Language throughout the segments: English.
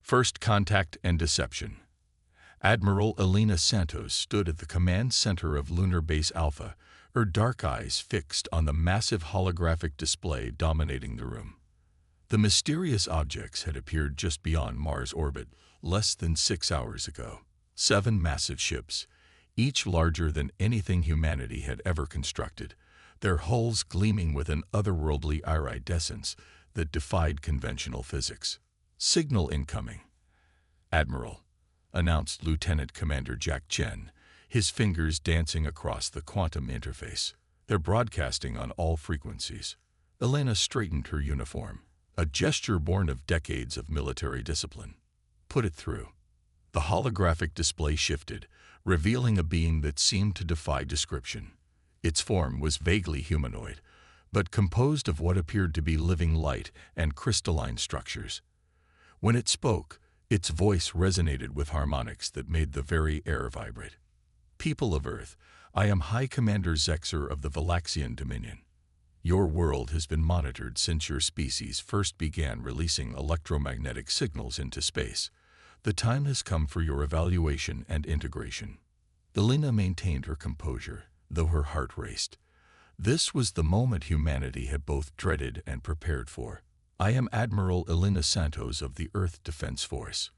First Contact and Deception. Admiral Elena Santos stood at the command center of Lunar Base Alpha, her dark eyes fixed on the massive holographic display dominating the room. The mysterious objects had appeared just beyond Mars' orbit less than 6 hours ago. 7 massive ships, each larger than anything humanity had ever constructed, their hulls gleaming with an otherworldly iridescence that defied conventional physics. Signal incoming. Admiral, announced Lieutenant Commander Jack Chen, his fingers dancing across the quantum interface. They're broadcasting on all frequencies. Elena straightened her uniform, a gesture born of decades of military discipline. Put it through. The holographic display shifted, revealing a being that seemed to defy description. Its form was vaguely humanoid, but composed of what appeared to be living light and crystalline structures. When it spoke, its voice resonated with harmonics that made the very air vibrate. People of Earth, I am High Commander Zexer of the Galaxian Dominion. Your world has been monitored since your species first began releasing electromagnetic signals into space. The time has come for your evaluation and integration. Elena maintained her composure, though her heart raced. This was the moment humanity had both dreaded and prepared for. I am Admiral Elena Santos of the Earth Defense Force.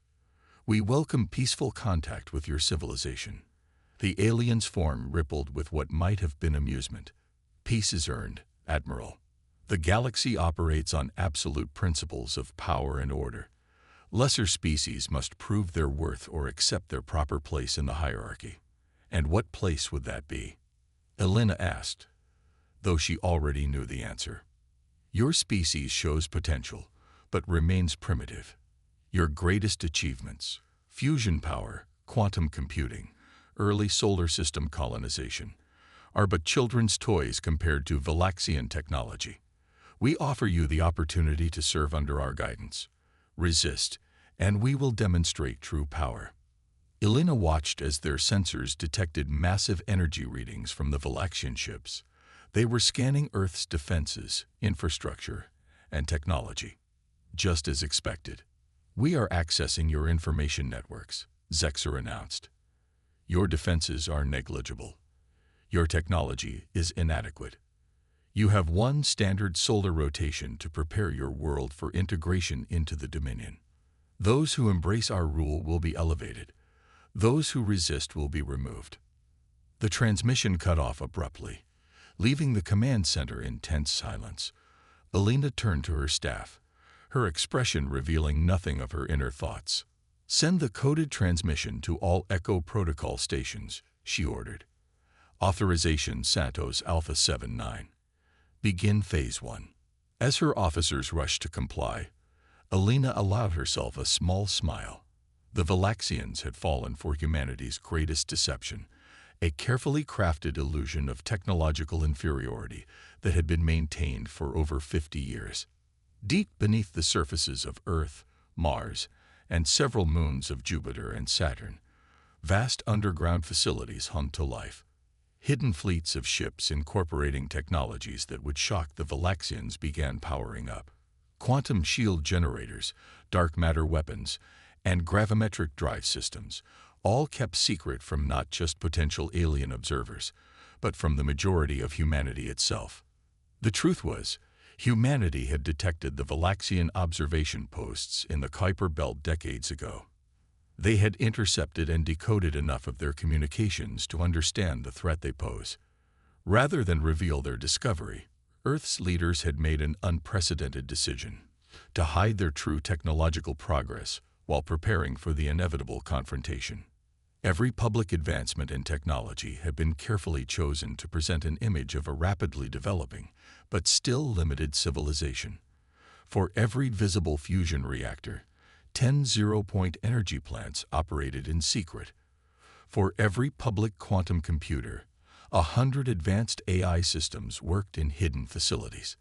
We welcome peaceful contact with your civilization. The alien's form rippled with what might have been amusement. Peace is earned, Admiral. The galaxy operates on absolute principles of power and order. Lesser species must prove their worth or accept their proper place in the hierarchy. And what place would that be? Elena asked, though she already knew the answer. Your species shows potential, but remains primitive. Your greatest achievements, fusion power, quantum computing, early solar system colonization, are but children's toys compared to Galaxian technology. We offer you the opportunity to serve under our guidance. Resist, and we will demonstrate true power. Elena watched as their sensors detected massive energy readings from the Galaxian ships. They were scanning Earth's defenses, infrastructure, and technology. Just as expected. We are accessing your information networks, Zexer announced. Your defenses are negligible. Your technology is inadequate. You have one standard solar rotation to prepare your world for integration into the Dominion. Those who embrace our rule will be elevated. Those who resist will be removed. The transmission cut off abruptly, leaving the command center in tense silence. Elena turned to her staff, her expression revealing nothing of her inner thoughts. Send the coded transmission to all Echo Protocol stations, she ordered. Authorization Santos Alpha 79. Begin Phase 1. As her officers rushed to comply, Elena allowed herself a small smile. The Galaxians had fallen for humanity's greatest deception, a carefully crafted illusion of technological inferiority that had been maintained for over 50 years. Deep beneath the surfaces of Earth, Mars, and several moons of Jupiter and Saturn, vast underground facilities hummed to life. Hidden fleets of ships incorporating technologies that would shock the Galaxians began powering up. Quantum shield generators, dark matter weapons, and gravimetric drive systems, all kept secret from not just potential alien observers, but from the majority of humanity itself. The truth was, humanity had detected the Galaxian observation posts in the Kuiper Belt decades ago. They had intercepted and decoded enough of their communications to understand the threat they pose. Rather than reveal their discovery, Earth's leaders had made an unprecedented decision to hide their true technological progress while preparing for the inevitable confrontation. Every public advancement in technology had been carefully chosen to present an image of a rapidly developing, but still limited civilization. For every visible fusion reactor, 10 zero-point energy plants operated in secret. For every public quantum computer, 100 advanced AI systems worked in hidden facilities.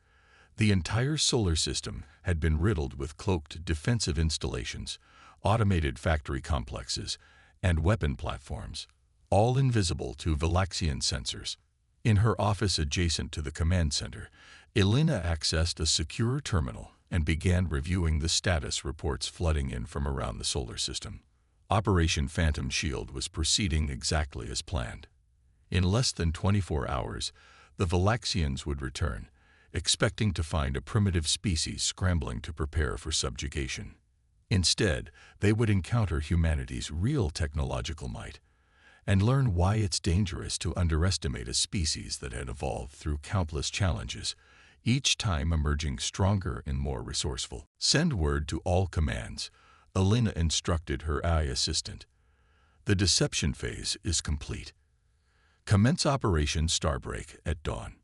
The entire solar system had been riddled with cloaked defensive installations, automated factory complexes, and weapon platforms, all invisible to Galaxian sensors. In her office adjacent to the command center, Elena accessed a secure terminal, and began reviewing the status reports flooding in from around the solar system. Operation Phantom Shield was proceeding exactly as planned. In less than 24 hours, the Galaxians would return, expecting to find a primitive species scrambling to prepare for subjugation. Instead, they would encounter humanity's real technological might and learn why it's dangerous to underestimate a species that had evolved through countless challenges, each time emerging stronger and more resourceful. "Send word to all commands," Alina instructed her AI assistant. "The deception phase is complete. Commence Operation Starbreak at dawn."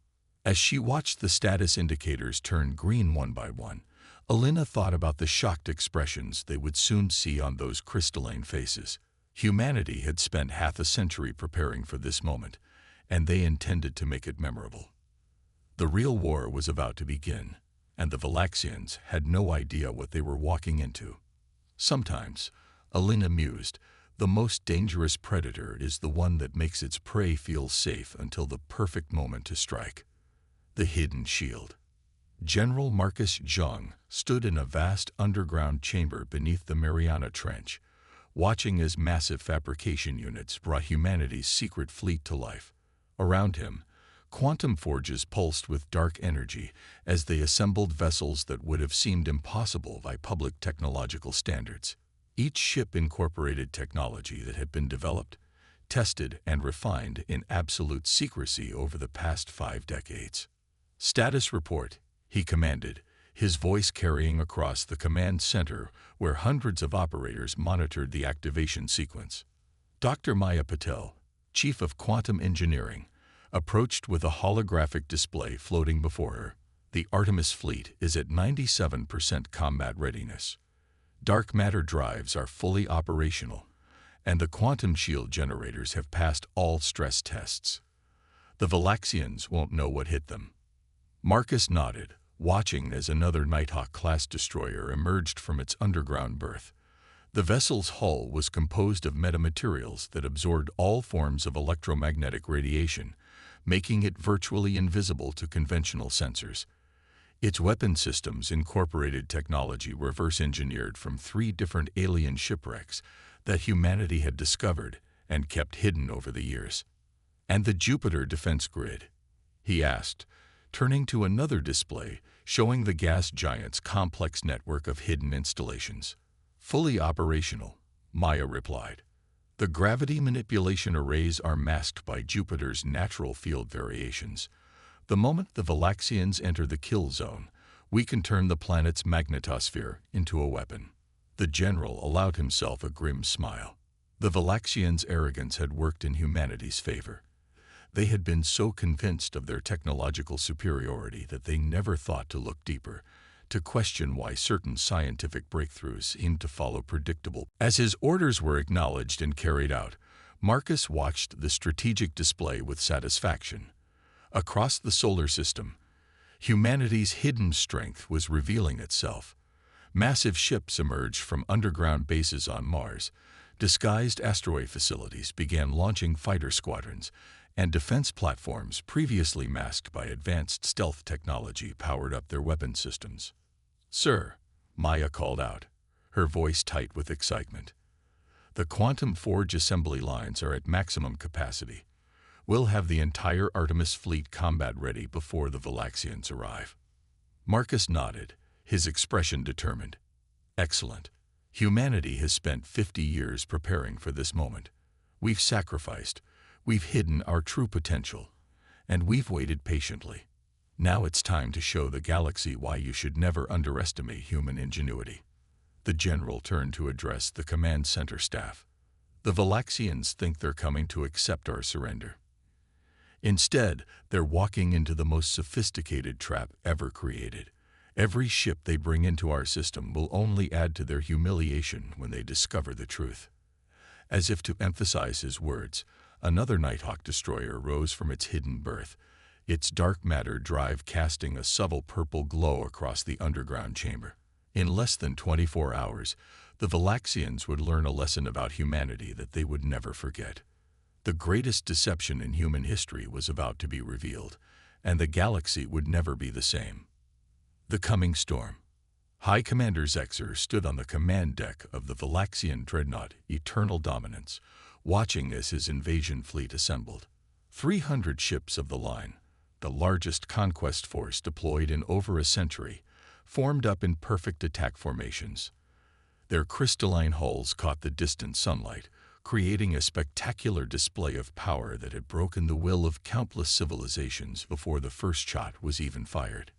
As she watched the status indicators turn green one by one, Alina thought about the shocked expressions they would soon see on those crystalline faces. Humanity had spent half a century preparing for this moment, and they intended to make it memorable. The real war was about to begin, and the Galaxians had no idea what they were walking into. Sometimes, Alina mused, the most dangerous predator is the one that makes its prey feel safe until the perfect moment to strike. The hidden shield. General Marcus Jung stood in a vast underground chamber beneath the Mariana Trench, watching as massive fabrication units brought humanity's secret fleet to life. Around him, quantum forges pulsed with dark energy as they assembled vessels that would have seemed impossible by public technological standards. Each ship incorporated technology that had been developed, tested, and refined in absolute secrecy over the past 5 decades. "Status report," he commanded, his voice carrying across the command center where hundreds of operators monitored the activation sequence. Dr. Maya Patel, chief of quantum engineering, approached with a holographic display floating before her. "The Artemis fleet is at 97% combat readiness. Dark matter drives are fully operational, and the quantum shield generators have passed all stress tests. The Galaxians won't know what hit them." Marcus nodded, watching as another Nighthawk-class destroyer emerged from its underground berth. The vessel's hull was composed of metamaterials that absorbed all forms of electromagnetic radiation, making it virtually invisible to conventional sensors. Its weapon systems incorporated technology reverse-engineered from 3 different alien shipwrecks that humanity had discovered and kept hidden over the years. "And the Jupiter defense grid?" he asked, turning to another display showing the gas giant's complex network of hidden installations. "Fully operational," Maya replied. "The gravity manipulation arrays are masked by Jupiter's natural field variations. The moment the Galaxians enter the kill zone, we can turn the planet's magnetosphere into a weapon." The general allowed himself a grim smile. The Galaxians' arrogance had worked in humanity's favor. They had been so convinced of their technological superiority that they never thought to look deeper, to question why certain scientific breakthroughs seemed to follow predictable. As his orders were acknowledged and carried out, Marcus watched the strategic display with satisfaction. Across the solar system, humanity's hidden strength was revealing itself. Massive ships emerged from underground bases on Mars, disguised asteroid facilities began launching fighter squadrons, and defense platforms previously masked by advanced stealth technology powered up their weapon systems. "Sir," Maya called out, her voice tight with excitement. "The quantum forge assembly lines are at maximum capacity. We'll have the entire Artemis fleet combat ready before the Galaxians arrive." Marcus nodded, his expression determined. "Excellent. Humanity has spent 50 years preparing for this moment. We've sacrificed, we've hidden our true potential, and we've waited patiently. Now it's time to show the galaxy why you should never underestimate human ingenuity." The general turned to address the command center staff. "The Galaxians think they're coming to accept our surrender. Instead, they're walking into the most sophisticated trap ever created. Every ship they bring into our system will only add to their humiliation when they discover the truth." As if to emphasize his words, another Nighthawk destroyer rose from its hidden berth, its dark matter drive casting a subtle purple glow across the underground chamber. In less than 24 hours, the Galaxians would learn a lesson about humanity that they would never forget. The greatest deception in human history was about to be revealed, and the galaxy would never be the same. The coming storm. High Commander Zexer stood on the command deck of the Galaxian dreadnought Eternal Dominance, watching as his invasion fleet assembled. 300 ships of the line, the largest conquest force deployed in over a century, formed up in perfect attack formations. Their crystalline hulls caught the distant sunlight, creating a spectacular display of power that had broken the will of countless civilizations before the first shot was even fired.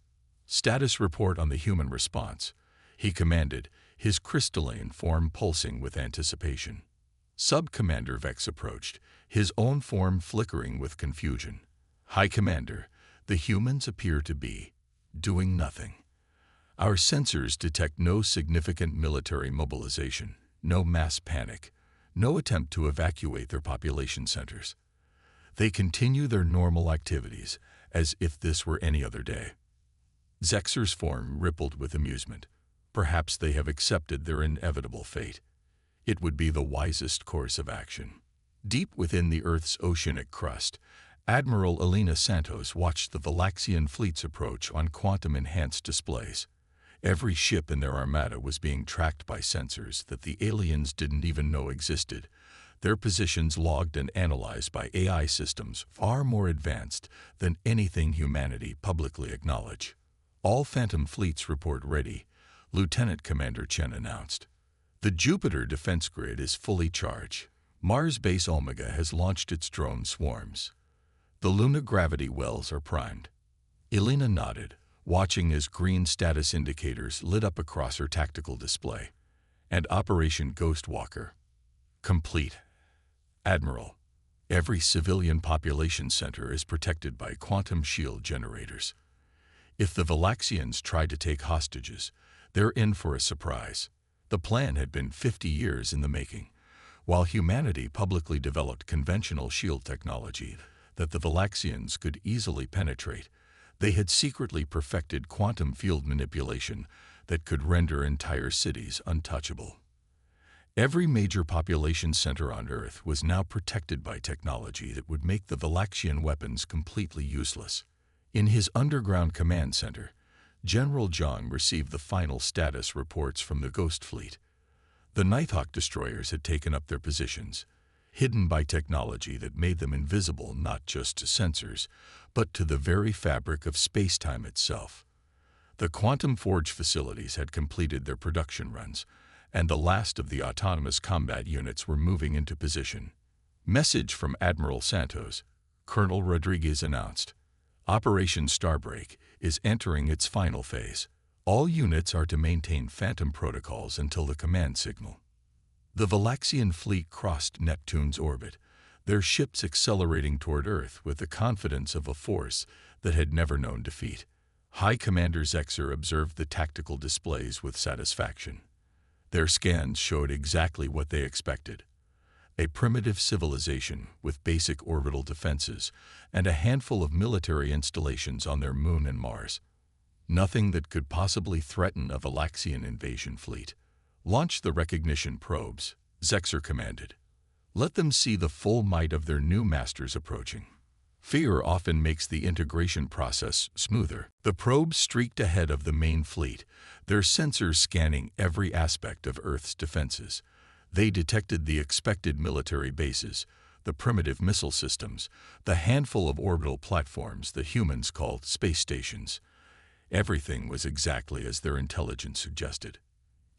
Status report on the human response, he commanded, his crystalline form pulsing with anticipation. Sub-Commander Vex approached, his own form flickering with confusion. High Commander, the humans appear to be doing nothing. Our sensors detect no significant military mobilization, no mass panic, no attempt to evacuate their population centers. They continue their normal activities as if this were any other day. Zexer's form rippled with amusement. Perhaps they have accepted their inevitable fate. It would be the wisest course of action. Deep within the Earth's oceanic crust, Admiral Elena Santos watched the Galaxian fleets approach on quantum-enhanced displays. Every ship in their armada was being tracked by sensors that the aliens didn't even know existed, their positions logged and analyzed by AI systems far more advanced than anything humanity publicly acknowledged. All Phantom fleets report ready, Lieutenant Commander Chen announced. The Jupiter defense grid is fully charged. Mars Base Omega has launched its drone swarms. The Luna gravity wells are primed. Elena nodded, watching as green status indicators lit up across her tactical display. And Operation Ghostwalker. Complete. Admiral, every civilian population center is protected by quantum shield generators. If the Galaxians try to take hostages, they're in for a surprise. The plan had been 50 years in the making. While humanity publicly developed conventional shield technology that the Galaxians could easily penetrate, they had secretly perfected quantum field manipulation that could render entire cities untouchable. Every major population center on Earth was now protected by technology that would make the Galaxian weapons completely useless. In his underground command center, General Zhang received the final status reports from the Ghost Fleet. The Nighthawk destroyers had taken up their positions, hidden by technology that made them invisible not just to sensors, but to the very fabric of space-time itself. The Quantum Forge facilities had completed their production runs, and the last of the autonomous combat units were moving into position. Message from Admiral Santos, Colonel Rodriguez announced. Operation Starbreak is entering its final phase. All units are to maintain Phantom protocols until the command signal. The Galaxian fleet crossed Neptune's orbit, their ships accelerating toward Earth with the confidence of a force that had never known defeat. High Commander Zexer observed the tactical displays with satisfaction. Their scans showed exactly what they expected. A primitive civilization with basic orbital defenses and a handful of military installations on their moon and Mars. Nothing that could possibly threaten a Galaxian invasion fleet. Launch the recognition probes, Zexer commanded. Let them see the full might of their new masters approaching. Fear often makes the integration process smoother. The probes streaked ahead of the main fleet, their sensors scanning every aspect of Earth's defenses. They detected the expected military bases, the primitive missile systems, the handful of orbital platforms that humans called space stations. Everything was exactly as their intelligence suggested.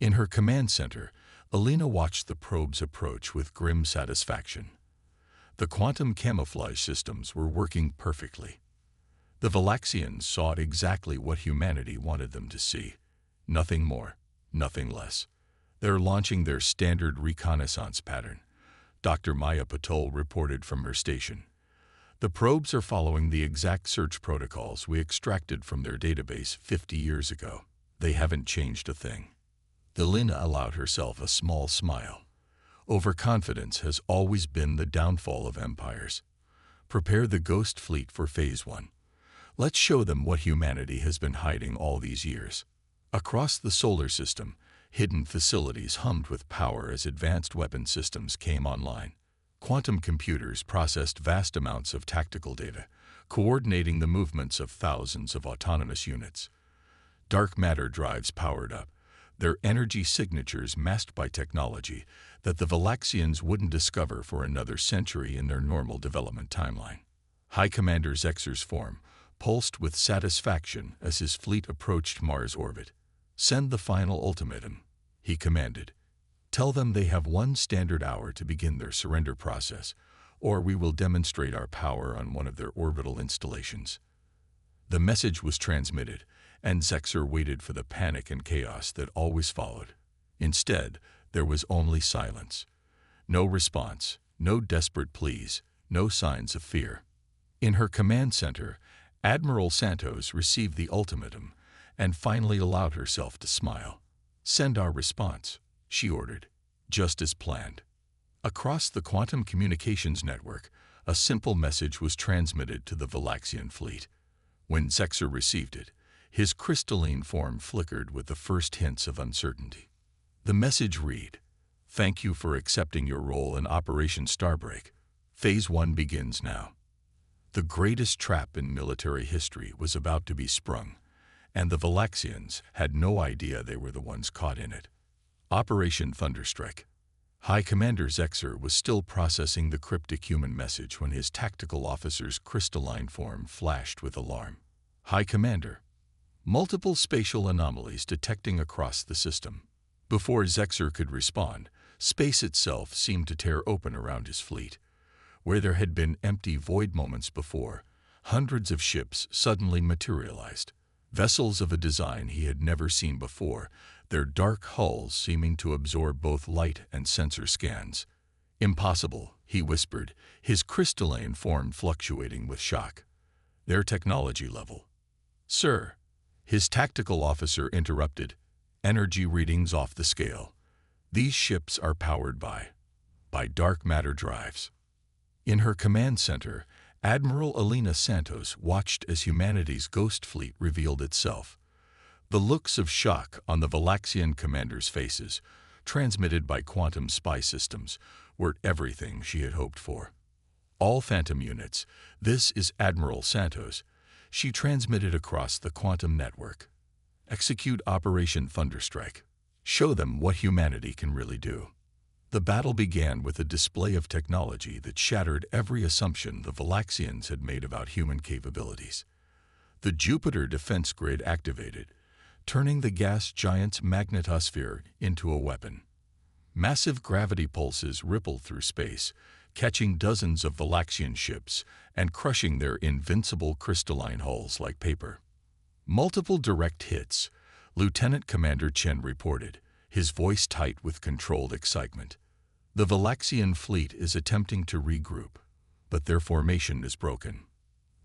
In her command center, Elena watched the probes approach with grim satisfaction. The quantum camouflage systems were working perfectly. The Galaxians saw exactly what humanity wanted them to see. Nothing more, nothing less. They're launching their standard reconnaissance pattern, Dr. Maya Patol reported from her station. The probes are following the exact search protocols we extracted from their database 50 years ago. They haven't changed a thing. Elena allowed herself a small smile. Overconfidence has always been the downfall of empires. Prepare the Ghost Fleet for Phase 1. Let's show them what humanity has been hiding all these years. Across the solar system, hidden facilities hummed with power as advanced weapon systems came online. Quantum computers processed vast amounts of tactical data, coordinating the movements of thousands of autonomous units. Dark matter drives powered up, their energy signatures masked by technology that the Galaxians wouldn't discover for another century in their normal development timeline. High Commander Zexer's form pulsed with satisfaction as his fleet approached Mars orbit. "Send the final ultimatum," he commanded. "Tell them they have 1 standard hour to begin their surrender process, or we will demonstrate our power on one of their orbital installations." The message was transmitted, and Zexer waited for the panic and chaos that always followed. Instead, there was only silence. No response, no desperate pleas, no signs of fear. In her command center, Admiral Santos received the ultimatum and finally allowed herself to smile. "Send our response," she ordered, just as planned. Across the quantum communications network, a simple message was transmitted to the Galaxian fleet. When Zexer received it, his crystalline form flickered with the first hints of uncertainty. The message read, "Thank you for accepting your role in Operation Starbreak. Phase 1 begins now." The greatest trap in military history was about to be sprung, and the Galaxians had no idea they were the ones caught in it. Operation Thunderstrike. High Commander Zexer was still processing the cryptic human message when his tactical officer's crystalline form flashed with alarm. "High Commander, multiple spatial anomalies detecting across the system." Before Zexer could respond, space itself seemed to tear open around his fleet. Where there had been empty void moments before, hundreds of ships suddenly materialized. Vessels of a design he had never seen before, their dark hulls seeming to absorb both light and sensor scans. "Impossible," he whispered, his crystalline form fluctuating with shock. "Their technology level." "Sir," his tactical officer interrupted, "energy readings off the scale. These ships are powered by dark matter drives." In her command center, Admiral Elena Santos watched as humanity's ghost fleet revealed itself. The looks of shock on the Galaxian commanders' faces, transmitted by quantum spy systems, were everything she had hoped for. "All Phantom units, this is Admiral Santos," she transmitted across the quantum network. "Execute Operation Thunderstrike. Show them what humanity can really do." The battle began with a display of technology that shattered every assumption the Galaxians had made about human capabilities. The Jupiter defense grid activated, turning the gas giant's magnetosphere into a weapon. Massive gravity pulses rippled through space, catching dozens of Galaxian ships and crushing their invincible crystalline hulls like paper. "Multiple direct hits," Lieutenant Commander Chen reported, his voice tight with controlled excitement. "The Galaxian fleet is attempting to regroup, but their formation is broken."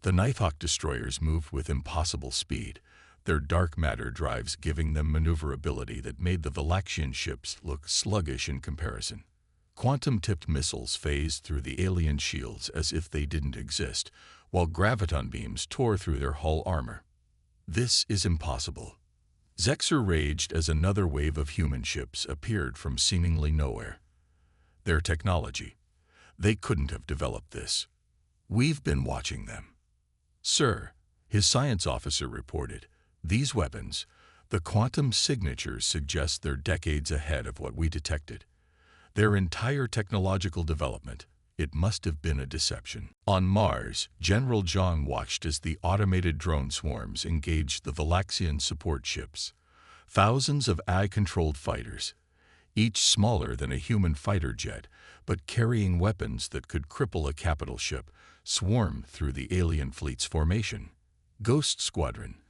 The Nighthawk destroyers moved with impossible speed, their dark matter drives giving them maneuverability that made the Galaxian ships look sluggish in comparison. Quantum-tipped missiles phased through the alien shields as if they didn't exist, while graviton beams tore through their hull armor. "This is impossible." Zexer raged as another wave of human ships appeared from seemingly nowhere. "Their technology. They couldn't have developed this. We've been watching them." "Sir," his science officer reported, "these weapons, the quantum signatures suggest they're decades ahead of what we detected. Their entire technological development, it must have been a deception." On Mars, General Zhang watched as the automated drone swarms engaged the Galaxian support ships. Thousands of AI-controlled fighters, each smaller than a human fighter jet, but carrying weapons that could cripple a capital ship, swarmed through the alien fleet's formation. "Ghost Squadron,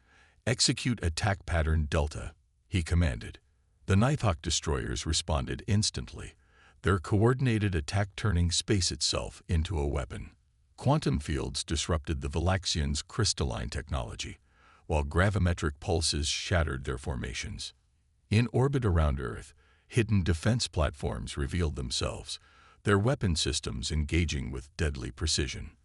execute attack pattern Delta," he commanded. The Nighthawk destroyers responded instantly, their coordinated attack turning space itself into a weapon. Quantum fields disrupted the Galaxians' crystalline technology, while gravimetric pulses shattered their formations. In orbit around Earth, hidden defense platforms revealed themselves, their weapon systems engaging with deadly precision.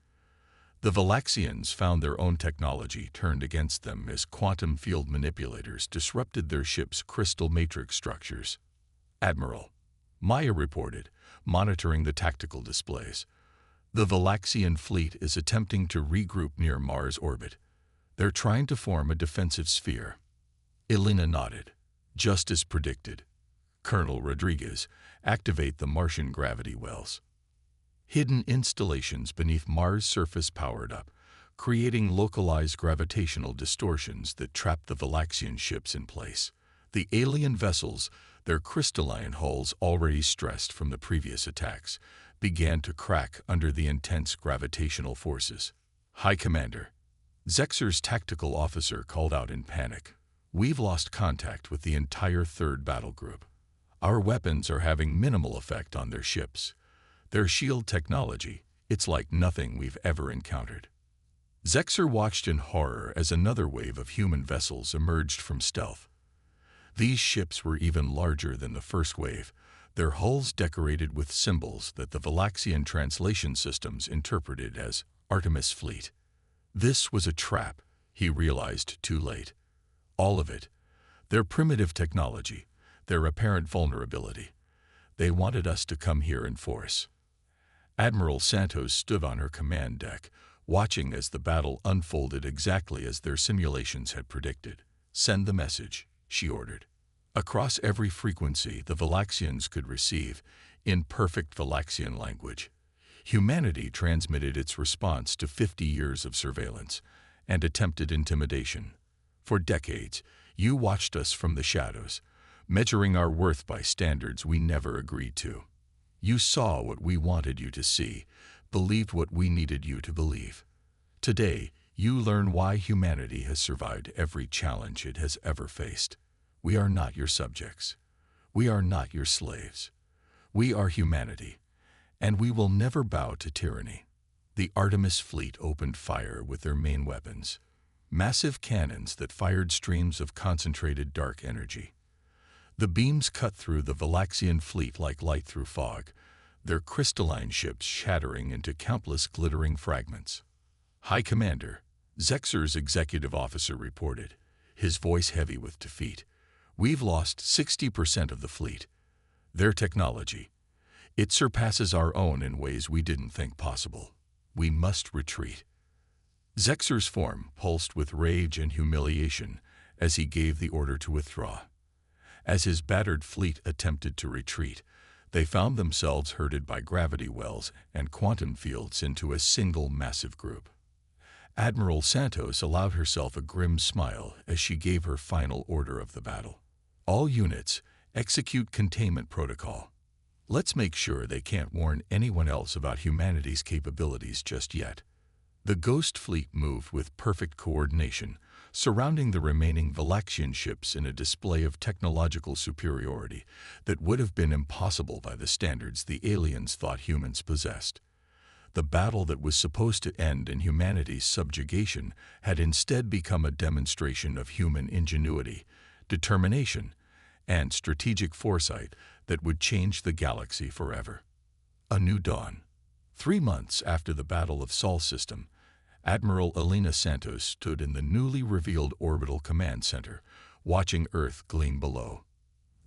The Galaxians found their own technology turned against them as quantum field manipulators disrupted their ship's crystal matrix structures. "Admiral," Maya reported, monitoring the tactical displays, "the Galaxian fleet is attempting to regroup near Mars orbit. They're trying to form a defensive sphere." Elena nodded. Just as predicted, Colonel Rodriguez, activate the Martian gravity wells. Hidden installations beneath Mars' surface powered up, creating localized gravitational distortions that trap the Galaxian ships in place. The alien vessels, their crystalline hulls already stressed from the previous attacks, began to crack under the intense gravitational forces. High Commander, Zexer's tactical officer called out in panic. We've lost contact with the entire third battle group. Our weapons are having minimal effect on their ships. Their shield technology, it's like nothing we've ever encountered. Zexer watched in horror as another wave of human vessels emerged from stealth. These ships were even larger than the first wave, their hulls decorated with symbols that the Galaxian translation systems interpreted as Artemis Fleet. This was a trap, he realized too late. All of it, their primitive technology, their apparent vulnerability. They wanted us to come here in force. Admiral Santos stood on her command deck, watching as the battle unfolded exactly as their simulations had predicted. Send the message, she ordered. Across every frequency the Galaxians could receive, in perfect Galaxian language. Humanity transmitted its response to 50 years of surveillance and attempted intimidation. For decades, you watched us from the shadows, measuring our worth by standards we never agreed to. You saw what we wanted you to see, believed what we needed you to believe. Today, you learn why humanity has survived every challenge it has ever faced. We are not your subjects. We are not your slaves. We are humanity, and we will never bow to tyranny. The Artemis fleet opened fire with their main weapons, massive cannons that fired streams of concentrated dark energy. The beams cut through the Galaxian fleet like light through fog, their crystalline ships shattering into countless glittering fragments. High Commander, Zexer's executive officer reported, his voice heavy with defeat. We've lost 60% of the fleet. Their technology, it surpasses our own in ways we didn't think possible. We must retreat. Zexer's form pulsed with rage and humiliation as he gave the order to withdraw. As his battered fleet attempted to retreat, they found themselves herded by gravity wells and quantum fields into a single massive group. Admiral Santos allowed herself a grim smile as she gave her final order of the battle. All units, execute containment protocol. Let's make sure they can't warn anyone else about humanity's capabilities just yet. The Ghost Fleet moved with perfect coordination, surrounding the remaining Galaxian ships in a display of technological superiority that would have been impossible by the standards the aliens thought humans possessed. The battle that was supposed to end in humanity's subjugation had instead become a demonstration of human ingenuity, determination, and strategic foresight that would change the galaxy forever. A new dawn. 3 months after the Battle of Sol System, Admiral Elena Santos stood in the newly revealed Orbital Command Center, watching Earth gleam below.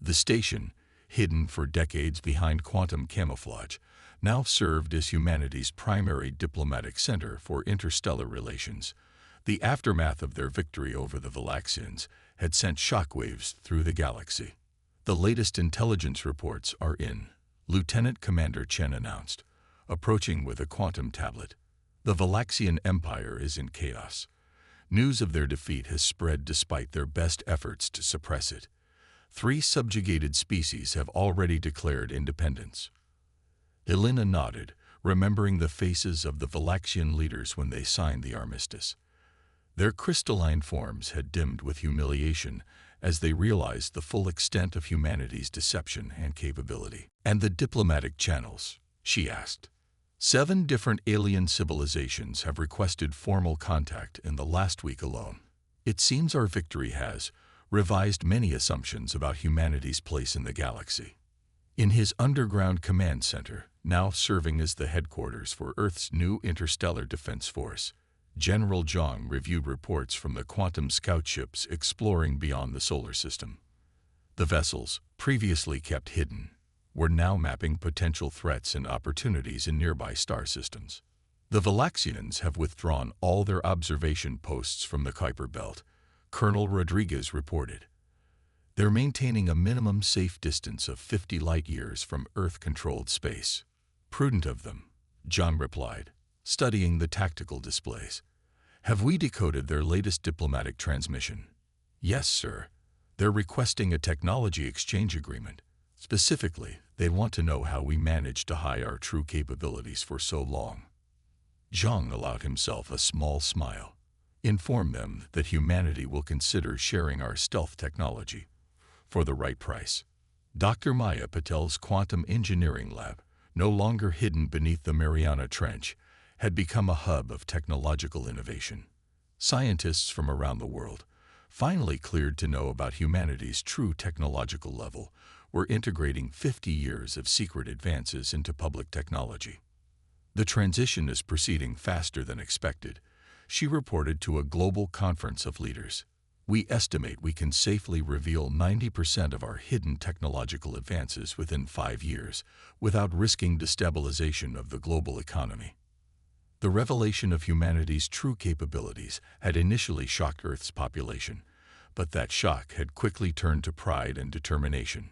The station, hidden for decades behind quantum camouflage, now served as humanity's primary diplomatic center for interstellar relations. The aftermath of their victory over the Galaxians had sent shockwaves through the galaxy. The latest intelligence reports are in, Lieutenant Commander Chen announced, approaching with a quantum tablet. The Galaxian Empire is in chaos. News of their defeat has spread despite their best efforts to suppress it. 3 subjugated species have already declared independence. Helena nodded, remembering the faces of the Galaxian leaders when they signed the armistice. Their crystalline forms had dimmed with humiliation as they realized the full extent of humanity's deception and capability. And the diplomatic channels, she asked. 7 different alien civilizations have requested formal contact in the last week alone. It seems our victory has revised many assumptions about humanity's place in the galaxy. In his underground command center, now serving as the headquarters for Earth's new interstellar defense force, General Zhang reviewed reports from the quantum scout ships exploring beyond the solar system. The vessels, previously kept hidden, were now mapping potential threats and opportunities in nearby star systems. The Galaxians have withdrawn all their observation posts from the Kuiper Belt, Colonel Rodriguez reported. They're maintaining a minimum safe distance of 50 light-years from Earth-controlled space. Prudent of them, John replied, studying the tactical displays. Have we decoded their latest diplomatic transmission? Yes, sir. They're requesting a technology exchange agreement. Specifically, they want to know how we managed to hide our true capabilities for so long. Zhang allowed himself a small smile. Inform them that humanity will consider sharing our stealth technology for the right price. Dr. Maya Patel's quantum engineering lab, no longer hidden beneath the Mariana Trench, had become a hub of technological innovation. Scientists from around the world, finally cleared to know about humanity's true technological level, were integrating 50 years of secret advances into public technology. The transition is proceeding faster than expected, she reported to a global conference of leaders. We estimate we can safely reveal 90% of our hidden technological advances within 5 years, without risking destabilization of the global economy. The revelation of humanity's true capabilities had initially shocked Earth's population, but that shock had quickly turned to pride and determination.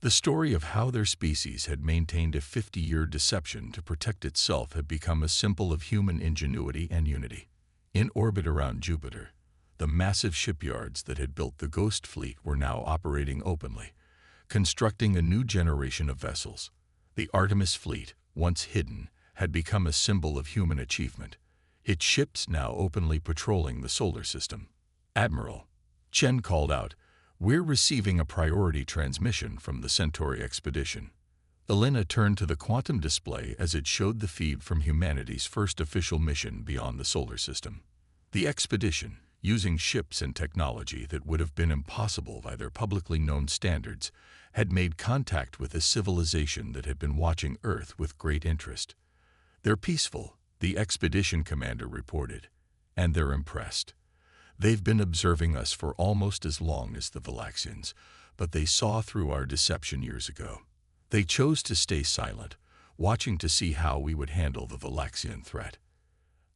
The story of how their species had maintained a 50-year deception to protect itself had become a symbol of human ingenuity and unity. In orbit around Jupiter, the massive shipyards that had built the Ghost Fleet were now operating openly, constructing a new generation of vessels. The Artemis Fleet, once hidden, had become a symbol of human achievement, its ships now openly patrolling the solar system. Admiral, Chen called out, "We're receiving a priority transmission from the Centauri expedition." Elena turned to the quantum display as it showed the feed from humanity's first official mission beyond the solar system. The expedition, using ships and technology that would have been impossible by their publicly known standards, had made contact with a civilization that had been watching Earth with great interest. "They're peaceful," the expedition commander reported, "and they're impressed. They've been observing us for almost as long as the Galaxians, but they saw through our deception years ago. They chose to stay silent, watching to see how we would handle the Galaxian threat."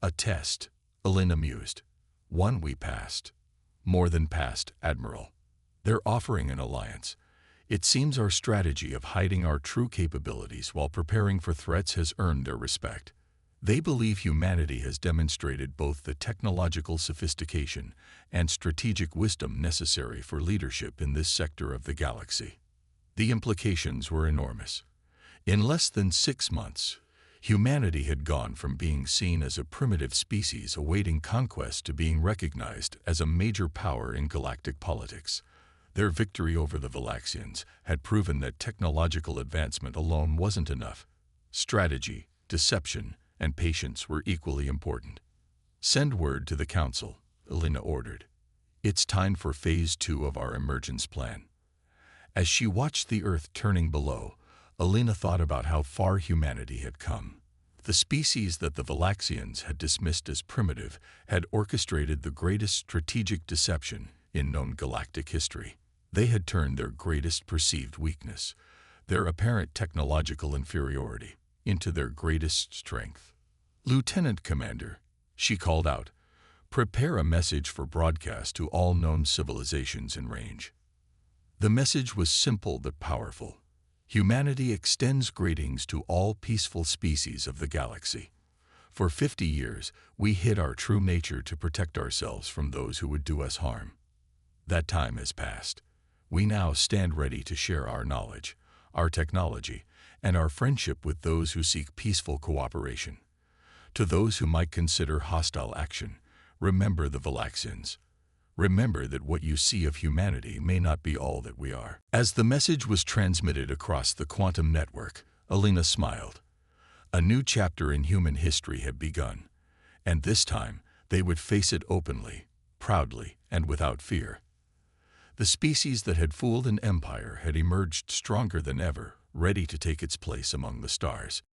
"A test," Elena mused. "One we passed." "More than passed, Admiral. They're offering an alliance. It seems our strategy of hiding our true capabilities while preparing for threats has earned their respect. They believe humanity has demonstrated both the technological sophistication and strategic wisdom necessary for leadership in this sector of the galaxy." The implications were enormous. In less than 6 months, humanity had gone from being seen as a primitive species awaiting conquest to being recognized as a major power in galactic politics. Their victory over the Galaxians had proven that technological advancement alone wasn't enough. Strategy, deception, and patience were equally important. "Send word to the Council," Elena ordered. "It's time for Phase 2 of our emergence plan." As she watched the Earth turning below, Elena thought about how far humanity had come. The species that the Galaxians had dismissed as primitive had orchestrated the greatest strategic deception in known galactic history. They had turned their greatest perceived weakness, their apparent technological inferiority, into their greatest strength. "Lieutenant Commander," she called out, "prepare a message for broadcast to all known civilizations in range." The message was simple but powerful. Humanity extends greetings to all peaceful species of the galaxy. For 50 years, we hid our true nature to protect ourselves from those who would do us harm. That time has passed. We now stand ready to share our knowledge, our technology, and our friendship with those who seek peaceful cooperation. To those who might consider hostile action, remember the Galaxians. Remember that what you see of humanity may not be all that we are. As the message was transmitted across the quantum network, Elena smiled. A new chapter in human history had begun, and this time they would face it openly, proudly, and without fear. The species that had fooled an empire had emerged stronger than ever, ready to take its place among the stars.